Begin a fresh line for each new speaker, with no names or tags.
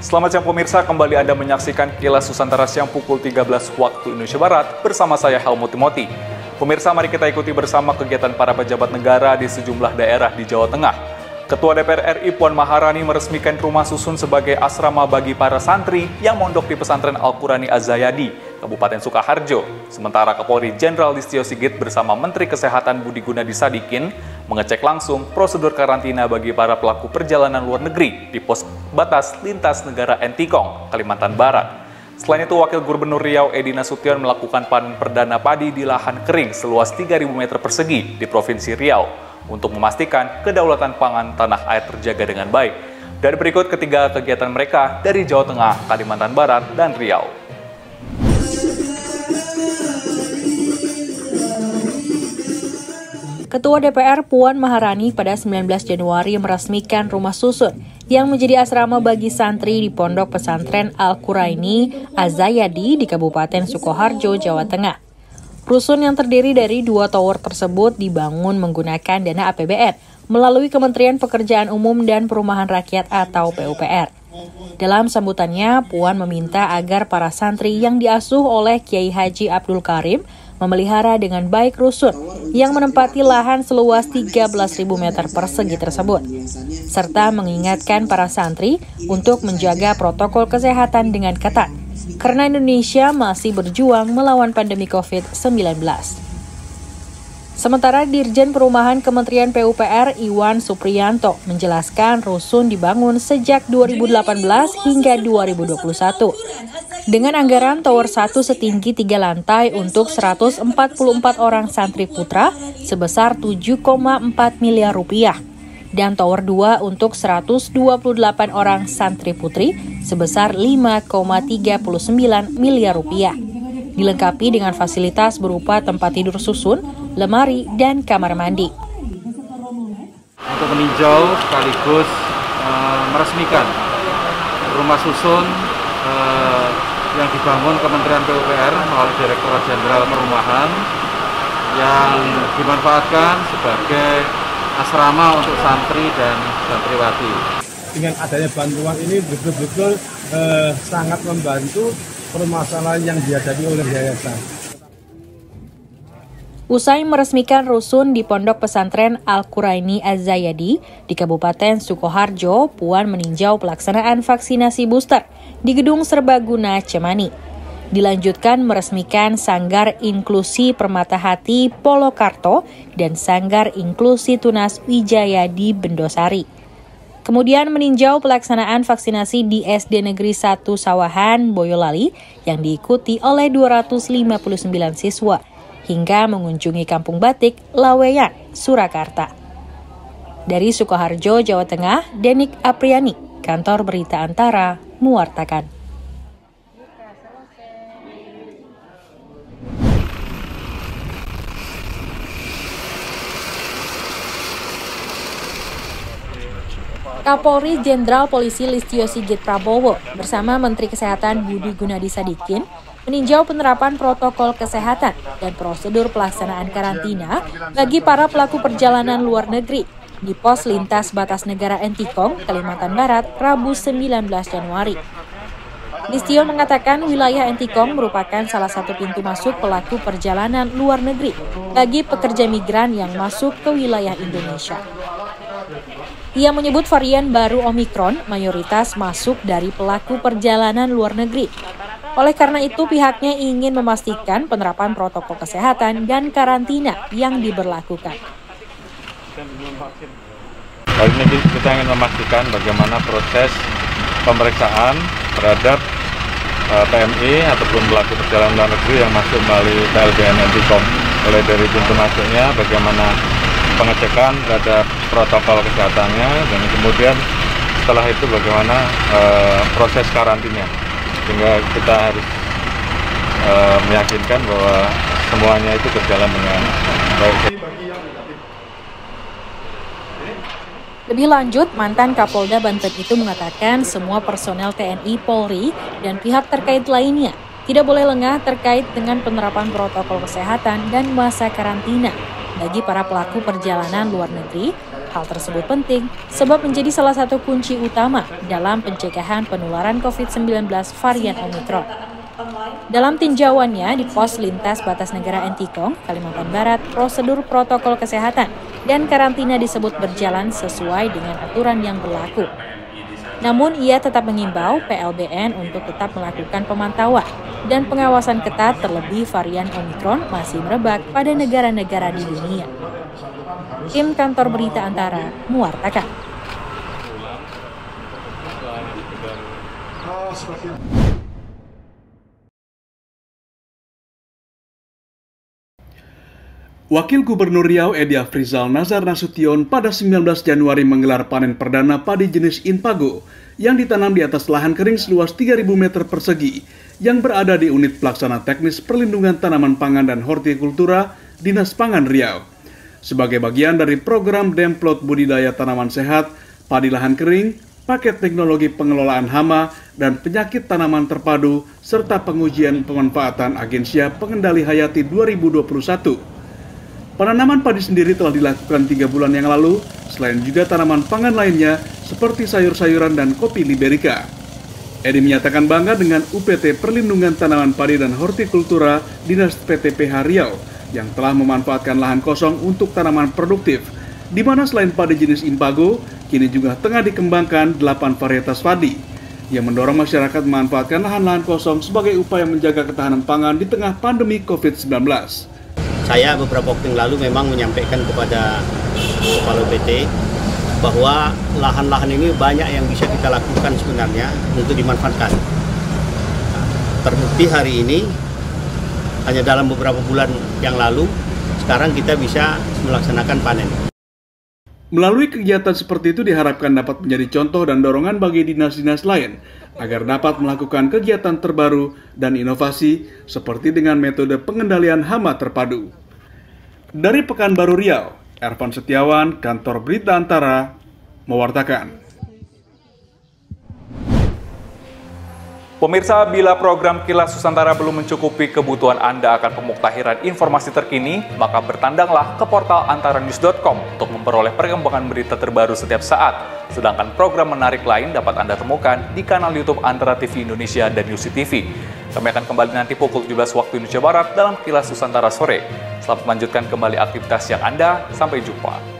Selamat siang pemirsa, kembali Anda menyaksikan Kilas Nusantara siang pukul 13 waktu Indonesia Barat bersama saya Helmut Timothy. Pemirsa, mari kita ikuti bersama kegiatan para pejabat negara di sejumlah daerah di Jawa Tengah. Ketua DPR RI Puan Maharani meresmikan rumah susun sebagai asrama bagi para santri yang mondok di pesantren Al-Qurani Az-Zayadi, Kabupaten Sukoharjo. Sementara Kapolri Jenderal Listio Sigit bersama Menteri Kesehatan Budi Gunadi Sadikin mengecek langsung prosedur karantina bagi para pelaku perjalanan luar negeri di pos batas lintas negara Entikong, Kalimantan Barat. Selain itu, Wakil Gubernur Riau Edi Nasution melakukan panen perdana padi di lahan kering seluas 3.000 meter persegi di Provinsi Riau untuk memastikan kedaulatan pangan tanah air terjaga dengan baik. Dan berikut ketiga kegiatan mereka dari Jawa Tengah, Kalimantan Barat, dan Riau.
Ketua DPR Puan Maharani pada 19 Januari meresmikan rumah susun yang menjadi asrama bagi santri di Pondok Pesantren Al-Qurani Az-Zayadi di Kabupaten Sukoharjo, Jawa Tengah. Rusun yang terdiri dari 2 tower tersebut dibangun menggunakan dana APBN melalui Kementerian Pekerjaan Umum dan Perumahan Rakyat atau PUPR. Dalam sambutannya, Puan meminta agar para santri yang diasuh oleh Kiai Haji Abdul Karim memelihara dengan baik rusun yang menempati lahan seluas 13.000 meter persegi tersebut, serta mengingatkan para santri untuk menjaga protokol kesehatan dengan ketat, karena Indonesia masih berjuang melawan pandemi COVID-19. Sementara Dirjen Perumahan Kementerian PUPR Iwan Supriyanto menjelaskan rusun dibangun sejak 2018 hingga 2021. Dengan anggaran Tower 1 setinggi 3 lantai untuk 144 orang santri putra sebesar 7,4 miliar rupiah dan Tower 2 untuk 128 orang santri putri sebesar 5,39 miliar rupiah. Dilengkapi dengan fasilitas berupa tempat tidur susun, lemari, dan kamar mandi.
Untuk meninjau sekaligus meresmikan rumah susun yang dibangun Kementerian PUPR melalui Direktorat Jenderal Perumahan yang dimanfaatkan sebagai asrama untuk santri dan santriwati.
Dengan adanya bantuan ini betul-betul sangat membantu permasalahan yang dihadapi oleh yayasan.
Usai meresmikan rusun di Pondok Pesantren Al-Qurani Az-Zayadi di Kabupaten Sukoharjo, Puan meninjau pelaksanaan vaksinasi booster di Gedung Serbaguna Cemani. Dilanjutkan meresmikan Sanggar Inklusi Permata Hati Polokarto dan Sanggar Inklusi Tunas Wijaya di Bendosari. Kemudian meninjau pelaksanaan vaksinasi di SD Negeri 1 Sawahan, Boyolali yang diikuti oleh 259 siswa, hingga mengunjungi Kampung Batik, Laweyan, Surakarta. Dari Sukoharjo, Jawa Tengah, Denik Apriani, Kantor Berita Antara, mewartakan. Kapolri Jenderal Polisi Listio Sigit Prabowo bersama Menteri Kesehatan Budi Gunadi Sadikin meninjau penerapan protokol kesehatan dan prosedur pelaksanaan karantina bagi para pelaku perjalanan luar negeri di pos lintas batas negara Entikong, Kalimantan Barat, Rabu 19 Januari. Listio mengatakan wilayah Entikong merupakan salah satu pintu masuk pelaku perjalanan luar negeri bagi pekerja migran yang masuk ke wilayah Indonesia. Ia menyebut varian baru Omikron mayoritas masuk dari pelaku perjalanan luar negeri. Oleh karena itu, pihaknya ingin memastikan penerapan protokol kesehatan dan karantina yang diberlakukan.
Kali ini kita ingin memastikan bagaimana proses pemeriksaan terhadap PMI ataupun pelaku perjalanan luar negeri yang masuk melalui PLBN Entikong. Mulai dari pintu masuknya, bagaimana pengecekan terhadap protokol kesehatannya, dan kemudian setelah itu bagaimana proses karantina, sehingga kita harus meyakinkan bahwa semuanya itu berjalan dengan baik.
Lebih lanjut, mantan Kapolda Banten itu mengatakan semua personel TNI, Polri, dan pihak terkait lainnya tidak boleh lengah terkait dengan penerapan protokol kesehatan dan masa karantina bagi para pelaku perjalanan luar negeri Hal tersebut penting sebab menjadi salah satu kunci utama dalam pencegahan penularan COVID-19 varian Omikron. Dalam tinjauannya di pos lintas batas negara Entikong, Kalimantan Barat, prosedur protokol kesehatan dan karantina disebut berjalan sesuai dengan aturan yang berlaku. Namun ia tetap mengimbau PLBN untuk tetap melakukan pemantauan dan pengawasan ketat terlebih varian Omikron masih merebak pada negara-negara di dunia. Tim Kantor Berita Antara mewartakan.
Wakil Gubernur Riau Edi Afrizal Nazar Nasution pada 19 Januari menggelar panen perdana padi jenis Inpago yang ditanam di atas lahan kering seluas 3.000 meter persegi yang berada di unit pelaksana teknis perlindungan tanaman pangan dan hortikultura Dinas Pangan Riau. Sebagai bagian dari program Demplot Budidaya Tanaman Sehat, Padi Lahan Kering, Paket Teknologi Pengelolaan Hama dan Penyakit Tanaman Terpadu, serta pengujian pemanfaatan Agensia Pengendali Hayati 2021. Penanaman padi sendiri telah dilakukan 3 bulan yang lalu, selain juga tanaman pangan lainnya seperti sayur-sayuran dan kopi Liberica. Edi menyatakan bangga dengan UPT Perlindungan Tanaman Padi dan Hortikultura Dinas PTPH Riau yang telah memanfaatkan lahan kosong untuk tanaman produktif, di mana selain padi jenis Inpago, kini juga tengah dikembangkan 8 varietas padi, yang mendorong masyarakat memanfaatkan lahan-lahan kosong sebagai upaya menjaga ketahanan pangan di tengah pandemi COVID-19.
Saya beberapa waktu yang lalu memang menyampaikan kepada Kepala UPT bahwa lahan-lahan ini banyak yang bisa kita lakukan sebenarnya untuk dimanfaatkan. Terbukti hari ini, hanya dalam beberapa bulan yang lalu, sekarang kita bisa melaksanakan panen.
Melalui kegiatan seperti itu diharapkan dapat menjadi contoh dan dorongan bagi dinas-dinas lain agar dapat melakukan kegiatan terbaru dan inovasi seperti dengan metode pengendalian hama terpadu. Dari Pekanbaru Riau, Ervan Setiawan, Kantor Berita Antara, mewartakan.
Pemirsa, bila program Kilas Nusantara belum mencukupi kebutuhan Anda akan pemuktahiran informasi terkini, maka bertandanglah ke portal antaranews.com untuk memperoleh perkembangan berita terbaru setiap saat. Sedangkan program menarik lain dapat Anda temukan di kanal YouTube Antara TV Indonesia dan Yusi TV. Kami akan kembali nanti pukul 17 waktu Indonesia Barat dalam Kilas Nusantara sore. Selamat melanjutkan kembali aktivitas yang Anda. Sampai jumpa.